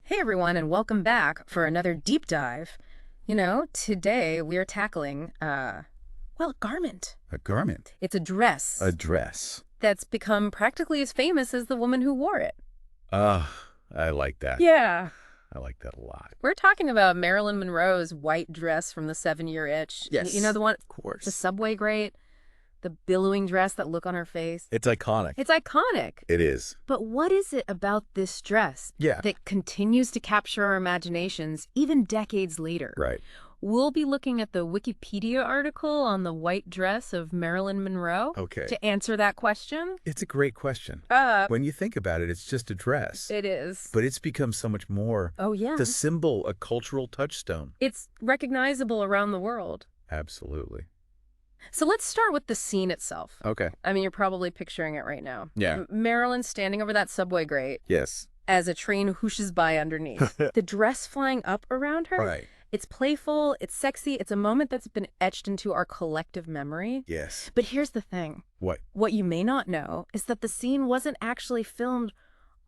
Hey everyone, and welcome back for another deep dive. Today we are tackling, a garment. A garment. It's a dress A dress. that's become practically as famous as the woman who wore it. Ah, I like that. Yeah. I like that a lot. We're talking about Marilyn Monroe's white dress from the 7-Year Itch. Yes. You know the one, Of course. the subway grate, the billowing dress, that look on her face. It's iconic. It's iconic. It is. But what is it about this dress Yeah. that continues to capture our imaginations even decades later? Right. We'll be looking at the Wikipedia article on the white dress of Marilyn Monroe Okay. to answer that question. It's a great question. When you think about it, it's just a dress. It is. But it's become so much more. Oh, yeah. The symbol, a cultural touchstone. It's recognizable around the world. Absolutely. So let's start with the scene itself. Okay. I mean, you're probably picturing it right now. Yeah. Marilyn standing over that subway grate Yes. as a train whooshes by underneath. The dress flying up around her. Right. It's playful, it's sexy, it's a moment that's been etched into our collective memory. Yes. But here's the thing. What? What you may not know is that the scene wasn't actually filmed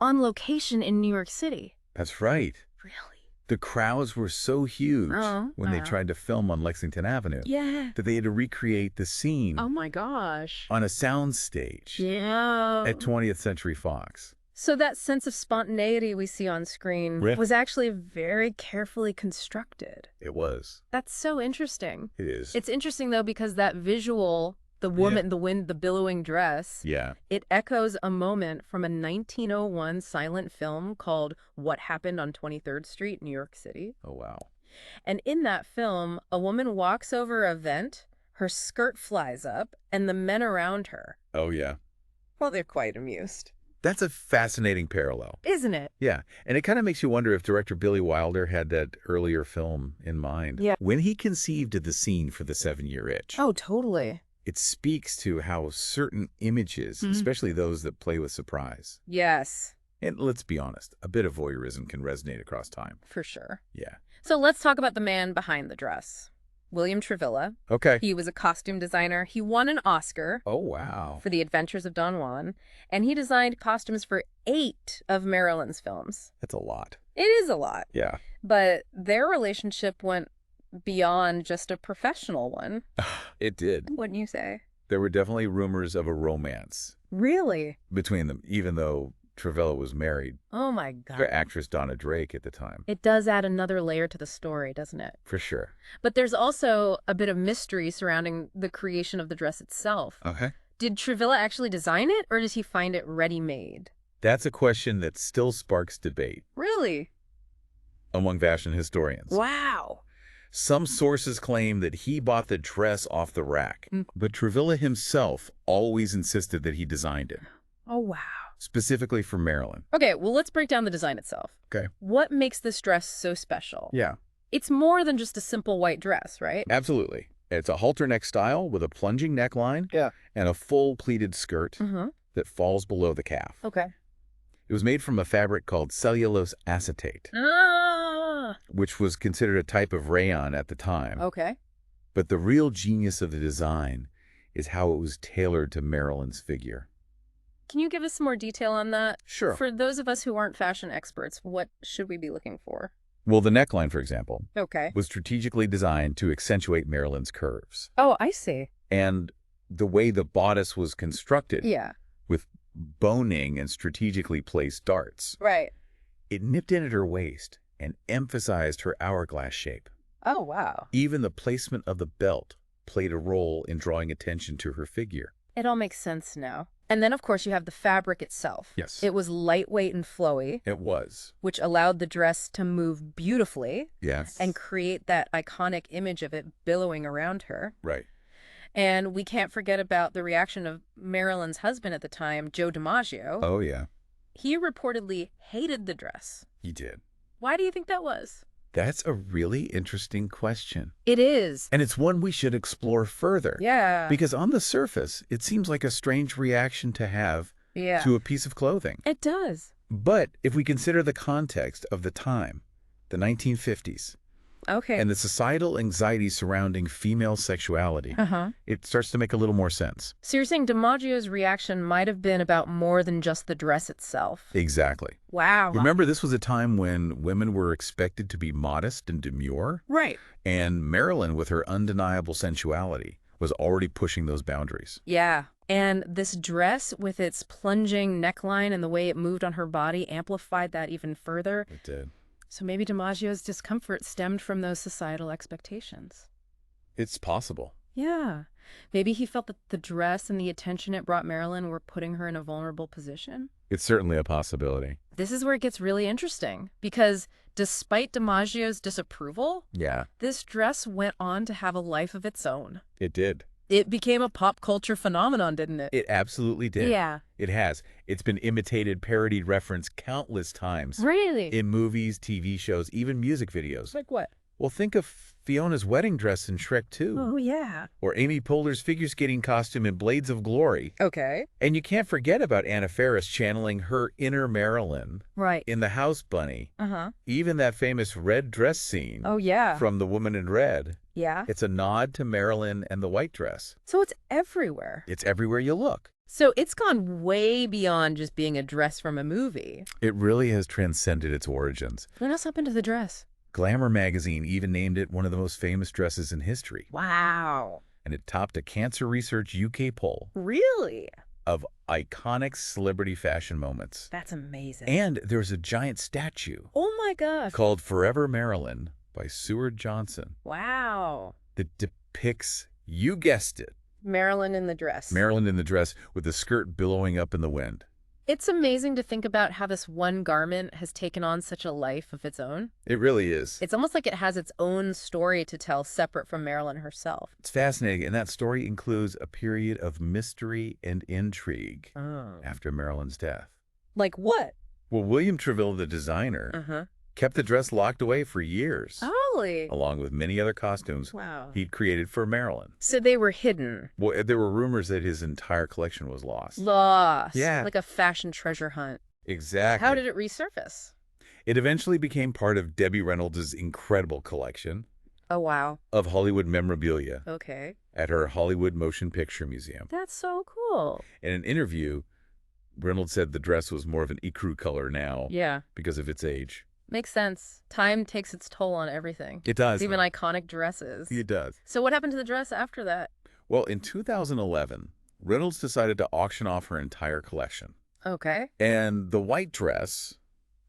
on location in New York City. That's right. Really? The crowds were so huge when they tried to film on Lexington Avenue Yeah. that they had to recreate the scene Oh my gosh. on a soundstage Yeah. at 20th Century Fox. So that sense of spontaneity we see on screen Yeah. was actually very carefully constructed. It was. That's so interesting. It is. It's interesting, though, because that visual, the woman, the wind, the billowing dress, Yeah. it echoes a moment from a 1901 silent film called What Happened on 23rd Street, New York City. Oh, wow. And in that film, a woman walks over a vent, her skirt flies up, and the men around her, Oh, yeah. well, they're quite amused. That's a fascinating parallel. Isn't it? Yeah. And it kind of makes you wonder if director Billy Wilder had that earlier film in mind. Yeah. When he conceived of the scene for the 7-Year Itch, Oh, totally. it speaks to how certain images, especially those that play with surprise, Yes, and let's be honest, a bit of voyeurism can resonate across time. for sure. Yeah. So let's talk about the man behind the dress. William Travilla. Okay. He was a costume designer. He won an Oscar Oh, wow. for The Adventures of Don Juan, and he designed costumes for 8 of Marilyn's films. That's a lot. It is a lot, Yeah. but their relationship went beyond just a professional one, It did. wouldn't you say? There were definitely rumors of a romance Really? between them, even though Travilla was married Oh my God. to actress Donna Drake at the time. It does add another layer to the story, doesn't it? For sure. But there's also a bit of mystery surrounding the creation of the dress itself. Okay. Did Travilla actually design it, or does he find it ready-made? That's a question that still sparks debate Really? among fashion historians. Wow. Some sources claim that he bought the dress off the rack, but Travilla himself always insisted that he designed it, Oh, wow. specifically for Marilyn. Okay, well, let's break down the design itself. Okay. What makes this dress so special? Yeah, It's more than just a simple white dress, right? absolutely. It's a halter neck style with a plunging neckline and a full pleated skirt Mm-hmm. that falls below the calf. Okay. It was made from a fabric called cellulose acetate, Ah. which was considered a type of rayon at the time. Okay. But the real genius of the design is how it was tailored to Marilyn's figure. Can you give us some more detail on that? Sure. For those of us who aren't fashion experts, what should we be looking for? Well, the neckline, for example, Okay. was strategically designed to accentuate Marilyn's curves. Oh, I see. And the way the bodice was constructed, Yeah. with boning and strategically placed darts, Right. it nipped in at her waist and emphasized her hourglass shape. Oh, wow. Even the placement of the belt played a role in drawing attention to her figure. It all makes sense now. And then, of course, you have the fabric itself. Yes. It was lightweight and flowy, It was. which allowed the dress to move beautifully Yes. and create that iconic image of it billowing around her. Right. And we can't forget about the reaction of Marilyn's husband at the time, Joe DiMaggio. Oh, yeah. He reportedly hated the dress. He did. Why do you think that was? That's a really interesting question. It is. And it's one we should explore further. Yeah. Because on the surface, it seems like a strange reaction to have Yeah. to a piece of clothing. It does. But if we consider the context of the time, the 1950s, Okay. And the societal anxiety surrounding female sexuality, Uh-huh. it starts to make a little more sense. So you're saying DiMaggio's reaction might have been about more than just the dress itself. Exactly. Wow. Remember, this was a time when women were expected to be modest and demure, Right. and Marilyn, with her undeniable sensuality, was already pushing those boundaries. Yeah. And this dress with its plunging neckline and the way it moved on her body amplified that even further. It did. So maybe DiMaggio's discomfort stemmed from those societal expectations. It's possible. Yeah. Maybe he felt that the dress and the attention it brought Marilyn were putting her in a vulnerable position. It's certainly a possibility. This is where it gets really interesting, because despite DiMaggio's disapproval, Yeah, this dress went on to have a life of its own. it did. It became a pop culture phenomenon, didn't it? It absolutely did. Yeah. It has. It's been imitated, parodied, referenced countless times. Really? In movies, TV shows, even music videos. Like what? Well, think of Fiona's wedding dress in Shrek 2. Oh, yeah. Or Amy Poehler's figure skating costume in Blades of Glory. Okay. And you can't forget about Anna Faris channeling her inner Marilyn Right. in The House Bunny. Uh-huh. Even that famous red dress scene Oh, yeah. from The Woman in Red. Yeah. It's a nod to Marilyn and the white dress. So it's everywhere. It's everywhere you look. So it's gone way beyond just being a dress from a movie. It really has transcended its origins. What else happened to the dress? Glamour magazine even named it one of the most famous dresses in history. Wow. And it topped a Cancer Research UK poll Really? of iconic celebrity fashion moments. That's amazing. And there's a giant statue Oh my gosh. called Forever Marilyn by Seward Johnson Wow. that depicts, you guessed it, Marilyn in the dress. Marilyn in the dress with the skirt billowing up in the wind. It's amazing to think about how this one garment has taken on such a life of its own. It really is. It's almost like it has its own story to tell separate from Marilyn herself. It's fascinating, and that story includes a period of mystery and intrigue Oh. after Marilyn's death. Like what? Well, William Travilla, the designer, Uh-huh. kept the dress locked away for years, Really? along with many other costumes Wow. he'd created for Marilyn. So they were hidden. Well, there were rumors that his entire collection was lost. Lost. Yeah. Like a fashion treasure hunt. Exactly. How did it resurface? It eventually became part of Debbie Reynolds' incredible collection Oh, wow. of Hollywood memorabilia Okay. at her Hollywood Motion Picture Museum. That's so cool. In an interview, Reynolds said the dress was more of an ecru color now Yeah. because of its age. Makes sense. Time takes its toll on everything. It does. Even iconic dresses. It does. So what happened to the dress after that? Well, in 2011, Reynolds decided to auction off her entire collection. Okay. And the white dress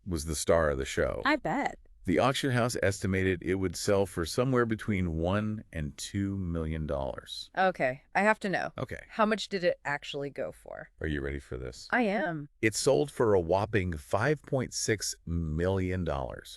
was the star of the show. I bet. The auction house estimated it would sell for somewhere between $1 and $2 million. Okay. I have to know. Okay. How much did it actually go for? Are you ready for this? I am. It sold for a whopping $5.6 million.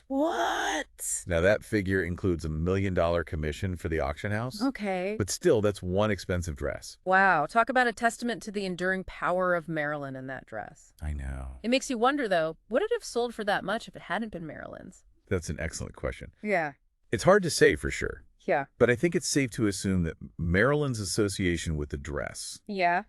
What? Now, that figure includes $1 million commission for the auction house. Okay. But still, that's one expensive dress. Wow. Talk about a testament to the enduring power of Marilyn in that dress. I know. It makes you wonder, though, would it have sold for that much if it hadn't been Marilyn's? That's an excellent question. Yeah. It's hard to say for sure, Yeah. but I think it's safe to assume that Marilyn's association with the dress Yeah.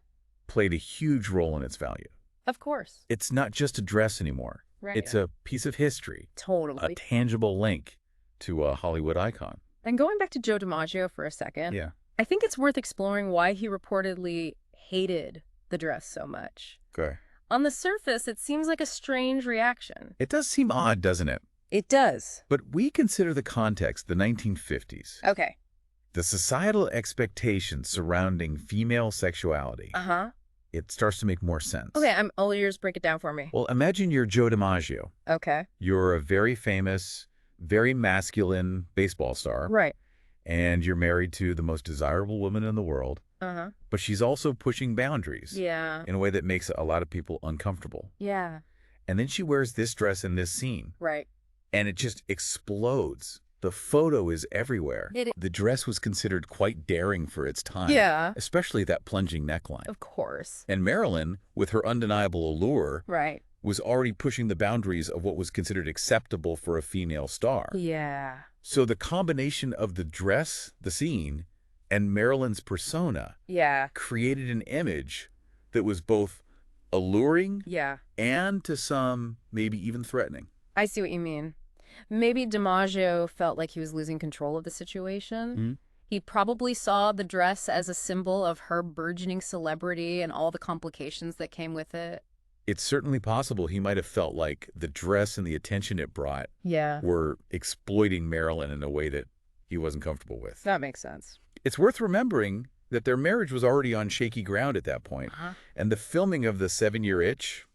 played a huge role in its value. Of course. It's not just a dress anymore. Right. It's a piece of history, a Totally. tangible link to a Hollywood icon. And going back to Joe DiMaggio for a second, Yeah. I think it's worth exploring why he reportedly hated the dress so much. Okay. On the surface, it seems like a strange reaction. It does seem odd, doesn't it? It does. But we consider the context, the 1950s. Okay. The societal expectations surrounding female sexuality. Uh-huh. It starts to make more sense. Okay, I'm all ears. Break it down for me. Well, imagine you're Joe DiMaggio. Okay. You're a very famous, very masculine baseball star. Right. And you're married to the most desirable woman in the world. Uh-huh. But she's also pushing boundaries Yeah. in a way that makes a lot of people uncomfortable. Yeah. And then she wears this dress in this scene. Right. And it just explodes. The photo is everywhere. It- The dress was considered quite daring for its time. Yeah. Especially that plunging neckline. Of course. And Marilyn, with her undeniable allure, Right. was already pushing the boundaries of what was considered acceptable for a female star. Yeah. So the combination of the dress, the scene, and Marilyn's persona Yeah. created an image that was both alluring Yeah. and to some maybe even threatening. I see what you mean. Maybe DiMaggio felt like he was losing control of the situation. Mhm. He probably saw the dress as a symbol of her burgeoning celebrity and all the complications that came with it. It's certainly possible he might have felt like the dress and the attention it brought Yeah, were exploiting Marilyn in a way that he wasn't comfortable with. that makes sense. It's worth remembering that their marriage was already on shaky ground at that point, Uh-huh. and the filming of The 7-Year Itch,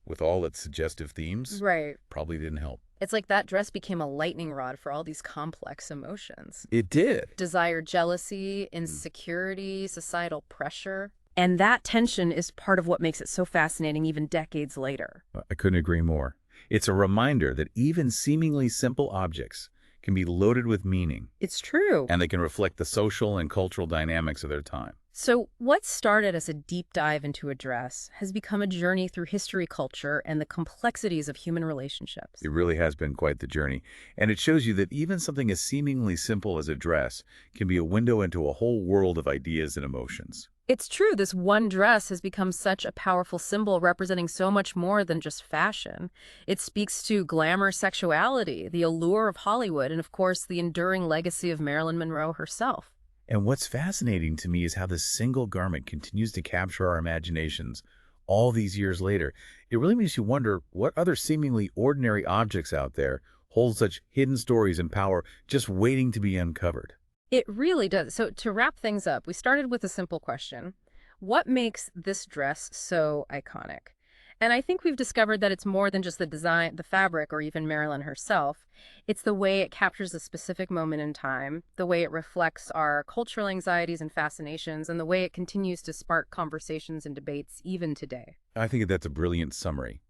with all its suggestive themes, Right. probably didn't help. It's like that dress became a lightning rod for all these complex emotions. It did. Desire, jealousy, insecurity, societal pressure. And that tension is part of what makes it so fascinating even decades later. I couldn't agree more. It's a reminder that even seemingly simple objects can be loaded with meaning, It's true. and they can reflect the social and cultural dynamics of their time. So what started as a deep dive into a dress has become a journey through history, culture, and the complexities of human relationships. It really has been quite the journey, and it shows you that even something as seemingly simple as a dress can be a window into a whole world of ideas and emotions. It's true, this one dress has become such a powerful symbol representing so much more than just fashion. It speaks to glamour, sexuality, the allure of Hollywood, and of course, the enduring legacy of Marilyn Monroe herself. And what's fascinating to me is how this single garment continues to capture our imaginations all these years later. It really makes you wonder what other seemingly ordinary objects out there hold such hidden stories and power just waiting to be uncovered. It really does. So to wrap things up, we started with a simple question. What makes this dress so iconic? And I think we've discovered that it's more than just the design, the fabric, or even Marilyn herself. It's the way it captures a specific moment in time, the way it reflects our cultural anxieties and fascinations, and the way it continues to spark conversations and debates even today. I think that's a brilliant summary.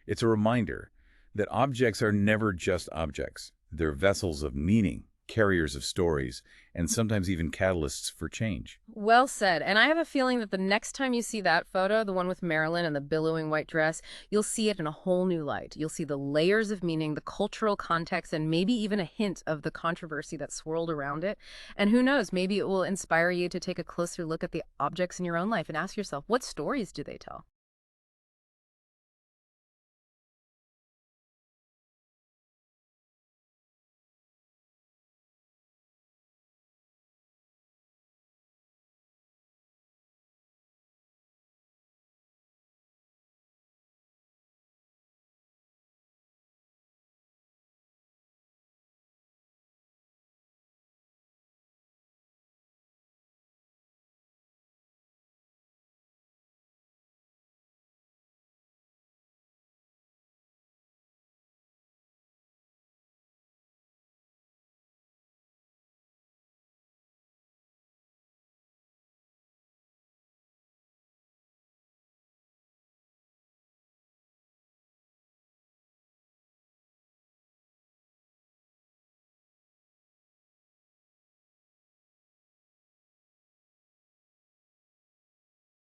It's a reminder that objects are never just objects. They're vessels of meaning, carriers of stories, and sometimes even catalysts for change. Well said. And I have a feeling that the next time you see that photo, the one with Marilyn and the billowing white dress, you'll see it in a whole new light. You'll see the layers of meaning, the cultural context, and maybe even a hint of the controversy that swirled around it. And who knows, maybe it will inspire you to take a closer look at the objects in your own life and ask yourself, what stories do they tell?